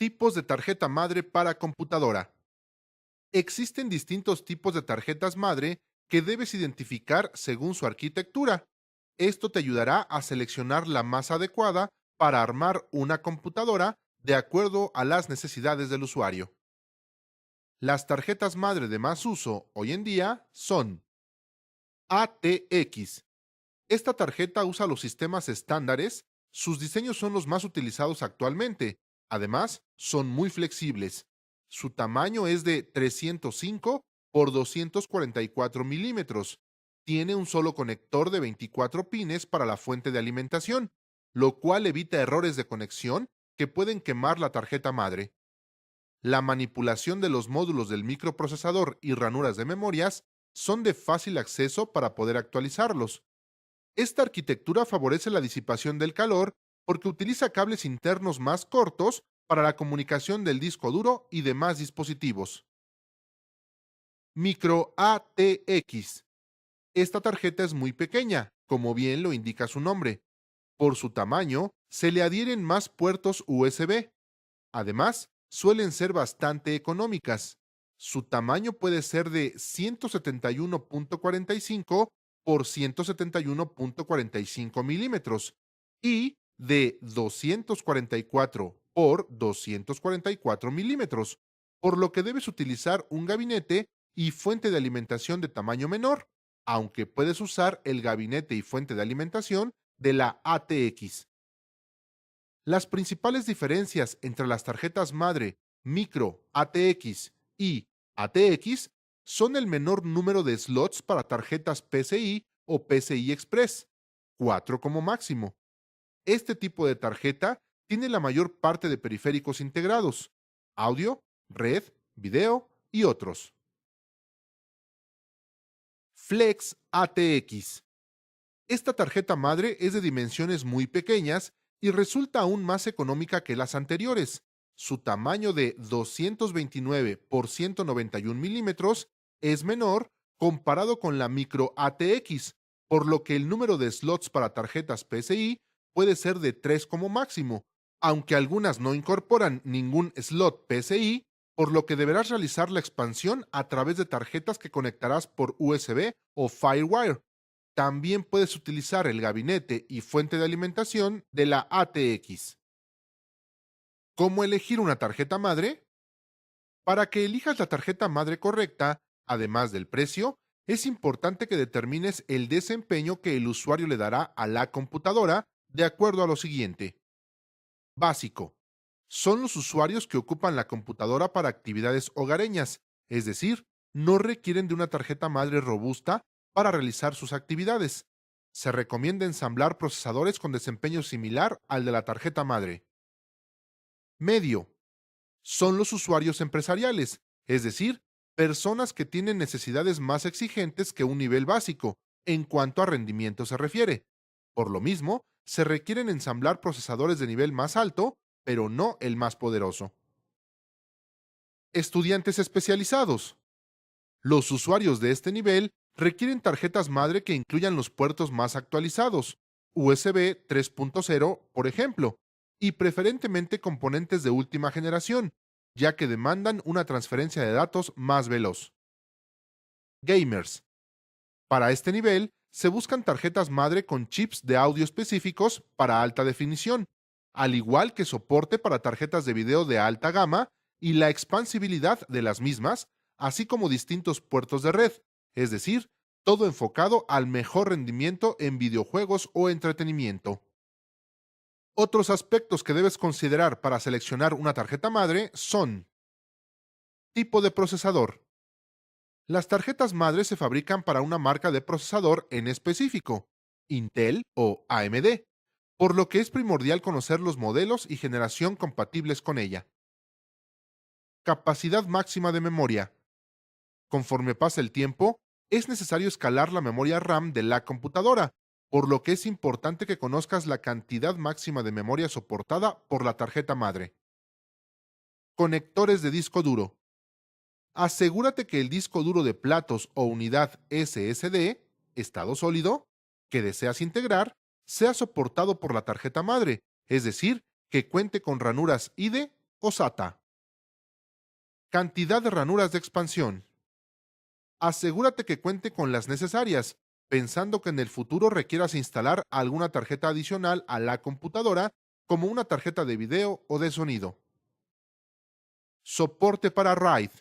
Tipos de tarjeta madre para computadora. Existen distintos tipos de tarjetas madre que debes identificar según su arquitectura. Esto te ayudará a seleccionar la más adecuada para armar una computadora de acuerdo a las necesidades del usuario. Las tarjetas madre de más uso hoy en día son ATX. Esta tarjeta usa los sistemas estándares, sus diseños son los más utilizados actualmente. Además, son muy flexibles. Su tamaño es de 305 por 244 milímetros. Tiene un solo conector de 24 pines para la fuente de alimentación, lo cual evita errores de conexión que pueden quemar la tarjeta madre. La manipulación de los módulos del microprocesador y ranuras de memorias son de fácil acceso para poder actualizarlos. Esta arquitectura favorece la disipación del calor porque utiliza cables internos más cortos para la comunicación del disco duro y demás dispositivos. Micro ATX. Esta tarjeta es muy pequeña, como bien lo indica su nombre. Por su tamaño, se le adhieren más puertos USB. Además, suelen ser bastante económicas. Su tamaño puede ser de 171.45 por 171.45 milímetros y de 244 por 244 milímetros, por lo que debes utilizar un gabinete y fuente de alimentación de tamaño menor, aunque puedes usar el gabinete y fuente de alimentación de la ATX. Las principales diferencias entre las tarjetas madre micro ATX y ATX son el menor número de slots para tarjetas PCI o PCI Express, 4 como máximo. Este tipo de tarjeta tiene la mayor parte de periféricos integrados, audio, red, video y otros. Flex ATX. Esta tarjeta madre es de dimensiones muy pequeñas y resulta aún más económica que las anteriores. Su tamaño de 229 por 191 milímetros es menor comparado con la micro ATX, por lo que el número de slots para tarjetas PCI puede ser de 3 como máximo, aunque algunas no incorporan ningún slot PCI, por lo que deberás realizar la expansión a través de tarjetas que conectarás por USB o Firewire. También puedes utilizar el gabinete y fuente de alimentación de la ATX. ¿Cómo elegir una tarjeta madre? Para que elijas la tarjeta madre correcta, además del precio, es importante que determines el desempeño que el usuario le dará a la computadora de acuerdo a lo siguiente. Básico. Son los usuarios que ocupan la computadora para actividades hogareñas, es decir, no requieren de una tarjeta madre robusta para realizar sus actividades. Se recomienda ensamblar procesadores con desempeño similar al de la tarjeta madre. Medio. Son los usuarios empresariales, es decir, personas que tienen necesidades más exigentes que un nivel básico, en cuanto a rendimiento se refiere. Por lo mismo, se requieren ensamblar procesadores de nivel más alto, pero no el más poderoso. Estudiantes especializados. Los usuarios de este nivel requieren tarjetas madre que incluyan los puertos más actualizados, USB 3.0, por ejemplo, y preferentemente componentes de última generación, ya que demandan una transferencia de datos más veloz. Gamers. Para este nivel, se buscan tarjetas madre con chips de audio específicos para alta definición, al igual que soporte para tarjetas de video de alta gama y la expansibilidad de las mismas, así como distintos puertos de red, es decir, todo enfocado al mejor rendimiento en videojuegos o entretenimiento. Otros aspectos que debes considerar para seleccionar una tarjeta madre son: tipo de procesador. Las tarjetas madre se fabrican para una marca de procesador en específico, Intel o AMD, por lo que es primordial conocer los modelos y generación compatibles con ella. Capacidad máxima de memoria. Conforme pasa el tiempo, es necesario escalar la memoria RAM de la computadora, por lo que es importante que conozcas la cantidad máxima de memoria soportada por la tarjeta madre. Conectores de disco duro. Asegúrate que el disco duro de platos o unidad SSD, estado sólido, que deseas integrar, sea soportado por la tarjeta madre, es decir, que cuente con ranuras IDE o SATA. Cantidad de ranuras de expansión. Asegúrate que cuente con las necesarias, pensando que en el futuro requieras instalar alguna tarjeta adicional a la computadora, como una tarjeta de video o de sonido. Soporte para RAID.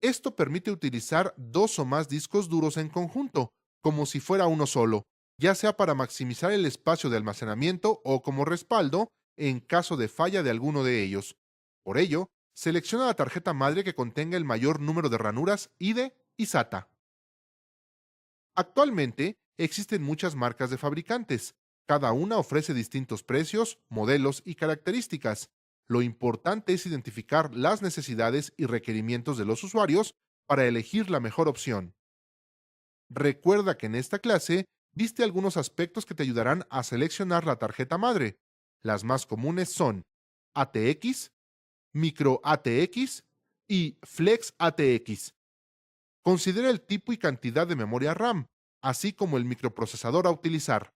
Esto permite utilizar dos o más discos duros en conjunto, como si fuera uno solo, ya sea para maximizar el espacio de almacenamiento o como respaldo en caso de falla de alguno de ellos. Por ello, selecciona la tarjeta madre que contenga el mayor número de ranuras IDE y SATA. Actualmente, existen muchas marcas de fabricantes. Cada una ofrece distintos precios, modelos y características. Lo importante es identificar las necesidades y requerimientos de los usuarios para elegir la mejor opción. Recuerda que en esta clase viste algunos aspectos que te ayudarán a seleccionar la tarjeta madre. Las más comunes son ATX, Micro ATX y Flex ATX. Considera el tipo y cantidad de memoria RAM, así como el microprocesador a utilizar.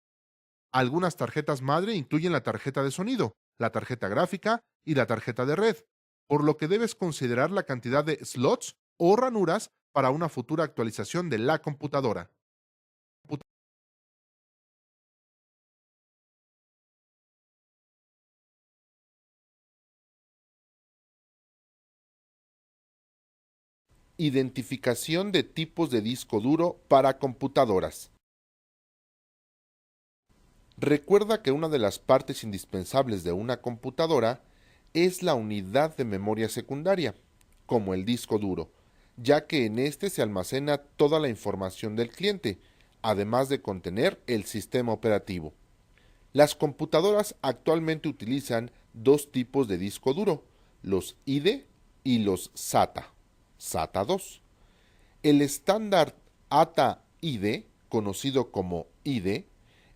Algunas tarjetas madre incluyen la tarjeta de sonido, la tarjeta gráfica y la tarjeta de red, por lo que debes considerar la cantidad de slots o ranuras para una futura actualización de la computadora. Identificación de tipos de disco duro para computadoras. Recuerda que una de las partes indispensables de una computadora es la unidad de memoria secundaria, como el disco duro, ya que en este se almacena toda la información del cliente, además de contener el sistema operativo. Las computadoras actualmente utilizan dos tipos de disco duro, los IDE y los SATA, SATA 2. El estándar ATA-IDE, conocido como IDE,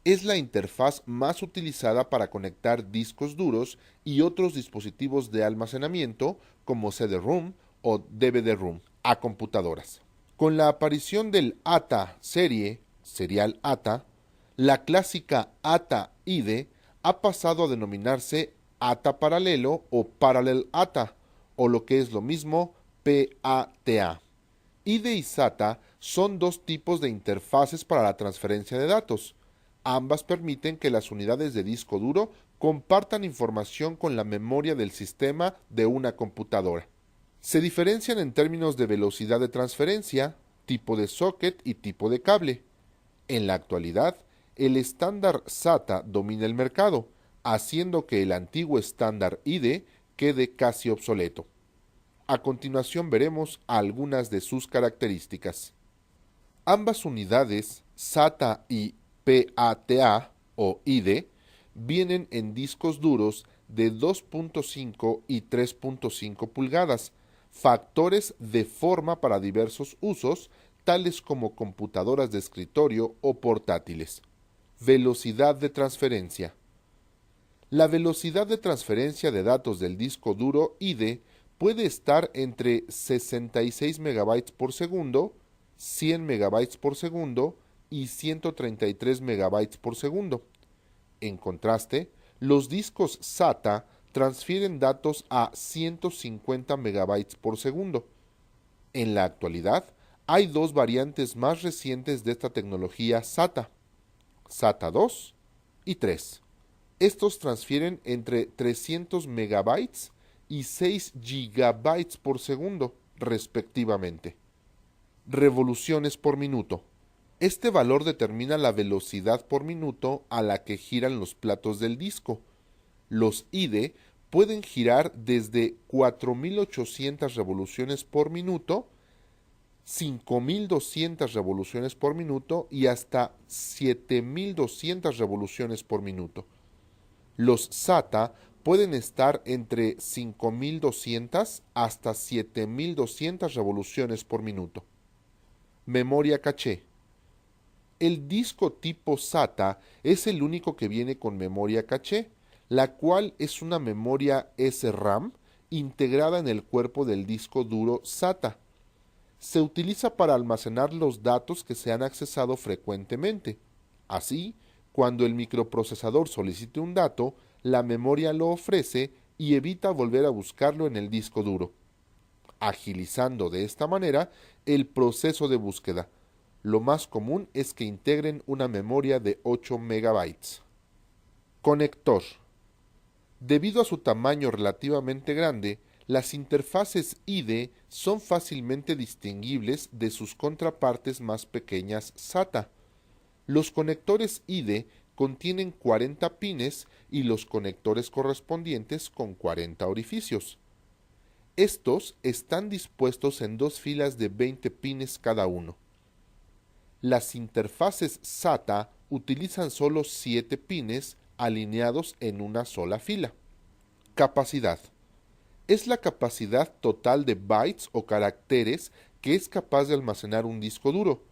es la interfaz más utilizada para conectar discos duros y otros dispositivos de almacenamiento como CD-ROM o DVD-ROM a computadoras. Con la aparición del ATA serie, serial ATA, la clásica ATA-IDE ha pasado a denominarse ATA paralelo o Parallel ATA, o lo que es lo mismo, PATA. IDE y SATA son dos tipos de interfaces para la transferencia de datos. Ambas permiten que las unidades de disco duro compartan información con la memoria del sistema de una computadora. Se diferencian en términos de velocidad de transferencia, tipo de socket y tipo de cable. En la actualidad, el estándar SATA domina el mercado, haciendo que el antiguo estándar IDE quede casi obsoleto. A continuación veremos algunas de sus características. Ambas unidades, SATA y PATA o IDE, vienen en discos duros de 2.5 y 3.5 pulgadas, factores de forma para diversos usos, tales como computadoras de escritorio o portátiles. Velocidad de transferencia. La velocidad de transferencia de datos del disco duro IDE puede estar entre 66 MB por segundo, 100 MB por segundo y 133 MB por segundo. En contraste, los discos SATA transfieren datos a 150 MB por segundo. En la actualidad, hay dos variantes más recientes de esta tecnología SATA, SATA 2 y 3. Estos transfieren entre 300 megabytes y 6 gigabytes por segundo, respectivamente. Revoluciones por minuto. Este valor determina la velocidad por minuto a la que giran los platos del disco. Los IDE pueden girar desde 4.800 revoluciones por minuto, 5.200 revoluciones por minuto y hasta 7.200 revoluciones por minuto. Los SATA pueden estar entre 5.200 hasta 7.200 revoluciones por minuto. Memoria caché. El disco tipo SATA es el único que viene con memoria caché, la cual es una memoria SRAM integrada en el cuerpo del disco duro SATA. Se utiliza para almacenar los datos que se han accesado frecuentemente. Así, cuando el microprocesador solicite un dato, la memoria lo ofrece y evita volver a buscarlo en el disco duro, agilizando de esta manera el proceso de búsqueda. Lo más común es que integren una memoria de 8 megabytes. Conector. Debido a su tamaño relativamente grande, las interfaces IDE son fácilmente distinguibles de sus contrapartes más pequeñas SATA. Los conectores IDE contienen 40 pines y los conectores correspondientes con 40 orificios. Estos están dispuestos en dos filas de 20 pines cada uno. Las interfaces SATA utilizan solo 7 pines alineados en una sola fila. Capacidad. Es la capacidad total de bytes o caracteres que es capaz de almacenar un disco duro.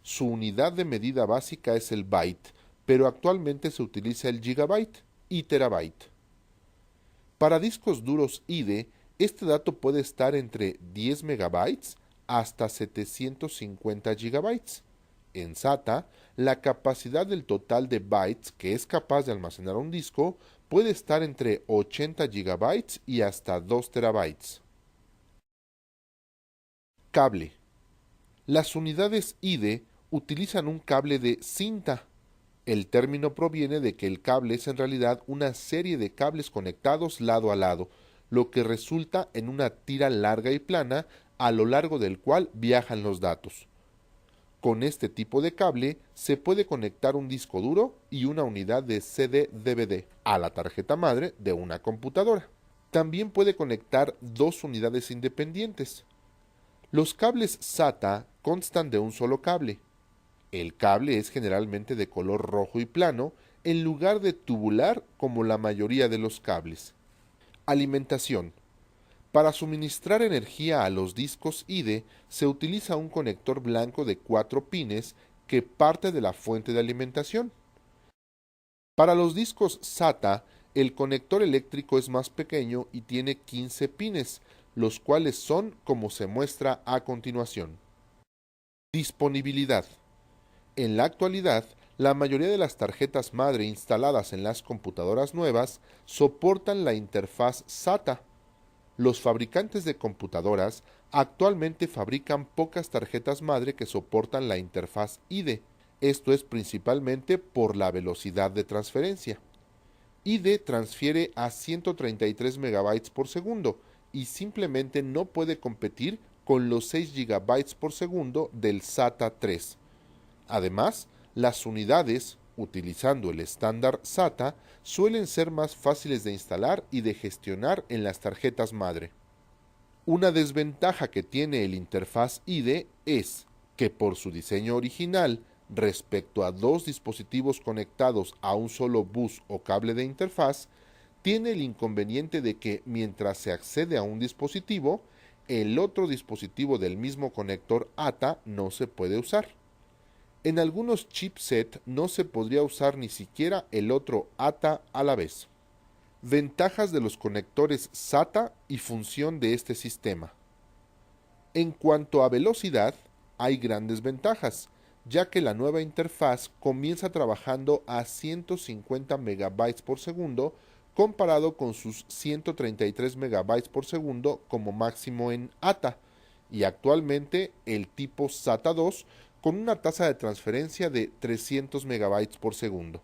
Su unidad de medida básica es el byte, pero actualmente se utiliza el gigabyte y terabyte. Para discos duros IDE, este dato puede estar entre 10 megabytes hasta 750 gigabytes. En SATA, la capacidad del total de bytes que es capaz de almacenar un disco puede estar entre 80 gigabytes y hasta 2 terabytes. Cable. Las unidades IDE utilizan un cable de cinta. El término proviene de que el cable es en realidad una serie de cables conectados lado a lado, lo que resulta en una tira larga y plana a lo largo del cual viajan los datos. Con este tipo de cable se puede conectar un disco duro y una unidad de CD-DVD a la tarjeta madre de una computadora. También puede conectar dos unidades independientes. Los cables SATA constan de un solo cable. El cable es generalmente de color rojo y plano en lugar de tubular como la mayoría de los cables. Alimentación. Para suministrar energía a los discos IDE se utiliza un conector blanco de 4 pines que parte de la fuente de alimentación. Para los discos SATA, el conector eléctrico es más pequeño y tiene 15 pines, los cuales son como se muestra a continuación. Disponibilidad. En la actualidad, la mayoría de las tarjetas madre instaladas en las computadoras nuevas soportan la interfaz SATA. Los fabricantes de computadoras actualmente fabrican pocas tarjetas madre que soportan la interfaz IDE. Esto es principalmente por la velocidad de transferencia. IDE transfiere a 133 megabytes por segundo y simplemente no puede competir con los 6 gigabytes por segundo del SATA 3. Además, las unidades, utilizando el estándar SATA, suelen ser más fáciles de instalar y de gestionar en las tarjetas madre. Una desventaja que tiene el interfaz IDE es que por su diseño original, respecto a dos dispositivos conectados a un solo bus o cable de interfaz, tiene el inconveniente de que mientras se accede a un dispositivo, el otro dispositivo del mismo conector ATA no se puede usar. En algunos chipset no se podría usar ni siquiera el otro ATA a la vez. Ventajas de los conectores SATA y función de este sistema. En cuanto a velocidad, hay grandes ventajas, ya que la nueva interfaz comienza trabajando a 150 megabytes por segundo comparado con sus 133 megabytes por segundo como máximo en ATA, y actualmente el tipo SATA 2 con una tasa de transferencia de 300 megabytes por segundo.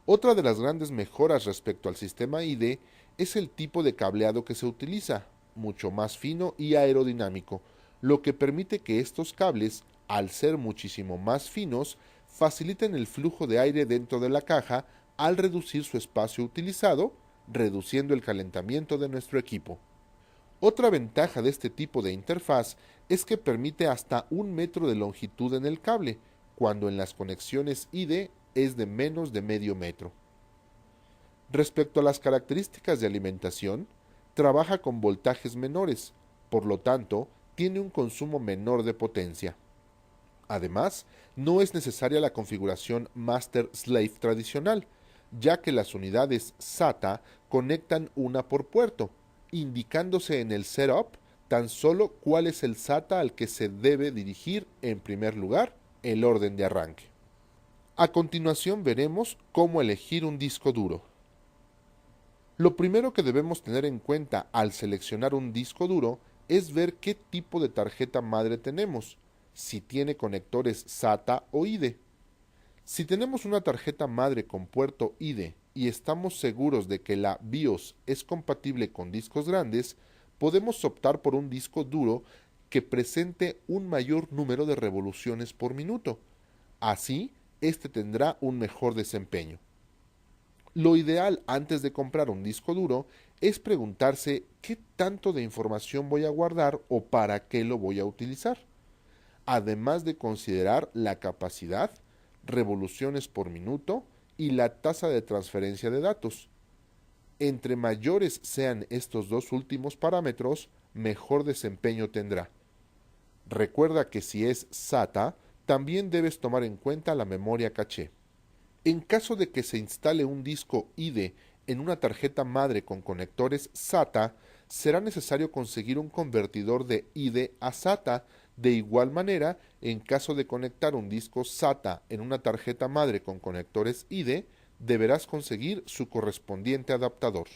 Otra de las grandes mejoras respecto al sistema IDE es el tipo de cableado que se utiliza, mucho más fino y aerodinámico, lo que permite que estos cables, al ser muchísimo más finos, faciliten el flujo de aire dentro de la caja al reducir su espacio utilizado, reduciendo el calentamiento de nuestro equipo. Otra ventaja de este tipo de interfaz es que permite hasta 1 metro de longitud en el cable, cuando en las conexiones IDE es de menos de medio metro. Respecto a las características de alimentación, trabaja con voltajes menores, por lo tanto, tiene un consumo menor de potencia. Además, no es necesaria la configuración Master-Slave tradicional, ya que las unidades SATA conectan una por puerto, indicándose en el setup tan solo cuál es el SATA al que se debe dirigir en primer lugar el orden de arranque. A continuación veremos cómo elegir un disco duro. Lo primero que debemos tener en cuenta al seleccionar un disco duro es ver qué tipo de tarjeta madre tenemos, si tiene conectores SATA o IDE. Si tenemos una tarjeta madre con puerto IDE y estamos seguros de que la BIOS es compatible con discos grandes, podemos optar por un disco duro que presente un mayor número de revoluciones por minuto. Así, este tendrá un mejor desempeño. Lo ideal antes de comprar un disco duro es preguntarse qué tanto de información voy a guardar o para qué lo voy a utilizar, además de considerar la capacidad, revoluciones por minuto y la tasa de transferencia de datos. Entre mayores sean estos dos últimos parámetros, mejor desempeño tendrá. Recuerda que si es SATA, también debes tomar en cuenta la memoria caché. En caso de que se instale un disco IDE en una tarjeta madre con conectores SATA, será necesario conseguir un convertidor de IDE a SATA. De igual manera, en caso de conectar un disco SATA en una tarjeta madre con conectores IDE, deberás conseguir su correspondiente adaptador.